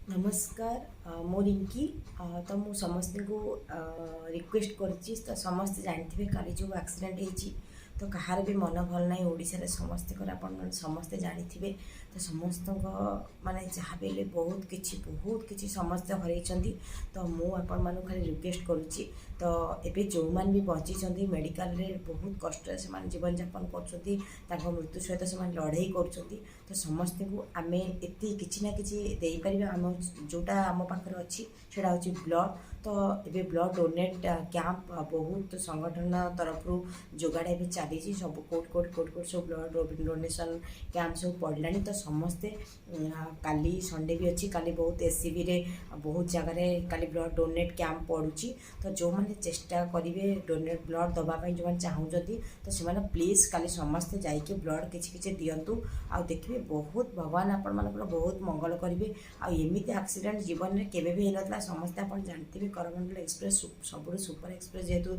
नमस्कार मो रिंकी तो मु समस्त को रिक्वेस्ट करची तो समस्त जानते काली जो एक्सीडेंट होती तो कहार भी मन भल ना ओडिशा समस्त आप समस्ते जानी तो समस्त माने जहाँ भी बहुत किसी समस्या हर तो मुझे खाली रिक्वेस्ट करुच्ची तो एबे जो मैंने भी बची मेडिकल रे बहुत कष्ट से जीवन यापन कर मृत्यु सहित से लड़ाई कर तो समस्त को आम एति किसी ना कि आम जोटा आम पाखे अच्छी सेटा हूँ ब्लड तो ये ब्लड डोनेट कैंप बहुत संगठन तरफ जोगाड़ भी चली सब कोट सब ब्लड डोनेशन कैंप सब पड़ला तो समस्ते काली संडे भी अच्छी काली बहुत एससीबी रे बहुत जगह काली ब्लड डोनेट कैंप पड़ुची तो जो मैंने चेष्टा करेंगे डोनेट ब्लड दवाई जो मैंने चाहूँगी तो से प्लीज काली समस्ते जाइए ब्लड किसी दिंतु आ देखिए बहुत भगवान आपण बहुत मंगल करेंगे आमती एक्सीडेंट जीवन में केवे भी होता समस्ते आप जानते हैं करमंडल एक्सप्रेस सब सुपर एक्सप्रेस जेहेतु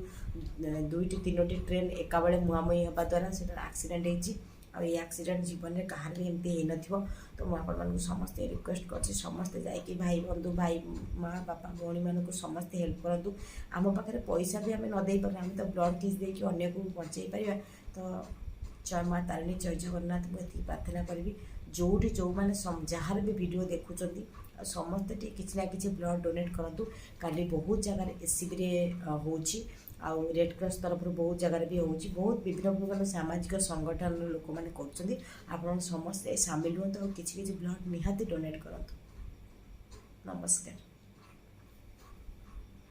2-3 ट्रेन एका बेले मुहांमुही होगा द्वारा से एक्सीडेंट होती ये एक्सीडेंट जीवन में कहार भी एमती हो न तो मुझे समस्ते रिक्वेस्ट कर समस्ते जाकि भाई बंधु भाई माँ बापा भौणी मानक समस्ते हेल्प करूँ आम पाखे पैसा भी आम नदे पारे आम तो ब्लड किस देकी अन्य को बचे पार तो जय माँ तारिणी जय जगन्नाथ मुझे प्रार्थना करी जोटी जो मैंने जार भी वीडियो देखुं समस्ते किसी ना कि ब्लड डोनेट करूँ काली बहुत जगह एससीबी हो रेड क्रॉस तरफ बहुत जगह भी हो बहुत विभिन्न प्रकार सामाजिक संगठन लोक मैंने कर समस्ते सामिल हूँ तो किसी ब्लड निहाती डोनेट करूँ। नमस्कार।